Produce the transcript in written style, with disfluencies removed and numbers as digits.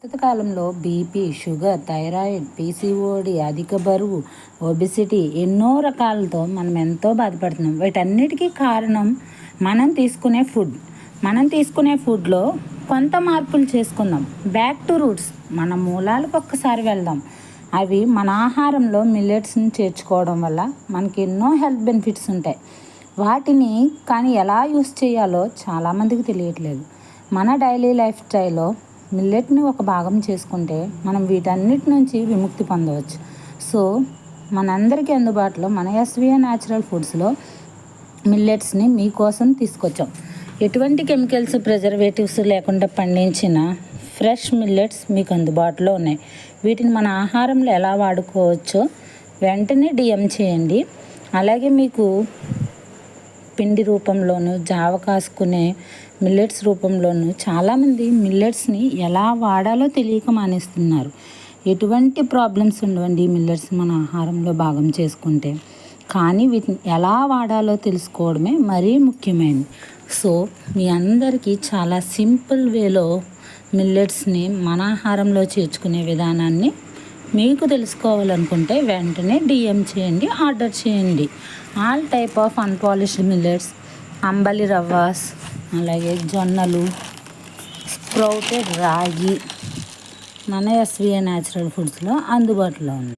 ప్రస్తుత కాలంలో BP, sugar, thyroid, PCOD, అధిక బరువు, ఒబెసిటీ ఎన్నో రకాలతో మనం ఎంతో బాధపడుతున్నాం. వీటన్నిటికీ కారణం మనం తీసుకునే ఫుడ్లో కొంత మార్పులు చేసుకుందాం. బ్యాక్ టు రూట్స్, మన మూలాలకు ఒక్కసారి వెళ్దాం. అవి మన ఆహారంలో మిల్లెట్స్ని చేర్చుకోవడం వల్ల మనకి ఎన్నో హెల్త్ బెనిఫిట్స్ ఉంటాయి. వాటిని కానీ ఎలా యూస్ చేయాలో చాలామందికి తెలియట్లేదు. మన డైలీ లైఫ్ స్టైల్లో మిల్లెట్ని ఒక భాగం చేసుకుంటే మనం వీటన్నిటి నుంచి విముక్తి పొందవచ్చు. సో మనందరికీ అందుబాటులో మన ఎస్వీఏ న్యాచురల్ ఫుడ్స్లో మిల్లెట్స్ని మీకోసం తీసుకొచ్చాం. ఎటువంటి కెమికల్స్, ప్రిజర్వేటివ్స్ లేకుండా పండించిన ఫ్రెష్ మిల్లెట్స్ మీకు అందుబాటులో ఉన్నాయి. వీటిని మన ఆహారంలో ఎలా వాడుకోవచ్చో వెంటనే డిఎం చేయండి. అలాగే మీకు పిండి రూపంలోనూ, జావ కాసుకునే మిల్లెట్స్ రూపంలోనూ చాలామంది మిల్లెట్స్ని ఎలా వాడాలో తెలియక మానేస్తున్నారు. ఎటువంటి ప్రాబ్లమ్స్ ఉండవండి ఈ మిల్లెట్స్ మన ఆహారంలో భాగం చేసుకుంటే. కానీ వీటిని ఎలా వాడాలో తెలుసుకోవడమే మరీ ముఖ్యమైనది. సో మీ అందరికీ చాలా సింపుల్ వేలో మిల్లెట్స్ని మన ఆహారంలో చేర్చుకునే విధానాన్ని మీకు తెలుసుకోవాలనుకుంటే వెంటనే డిఎం చేయండి, ఆర్డర్ చేయండి. All type of unpolished millets, అంబలి రవ్వాస్, అలాగే జొన్నలు, స్ప్రౌటెడ్ రాగి మన ఎస్వీఏ న్యాచురల్ ఫుడ్స్లో అందుబాటులో ఉంది.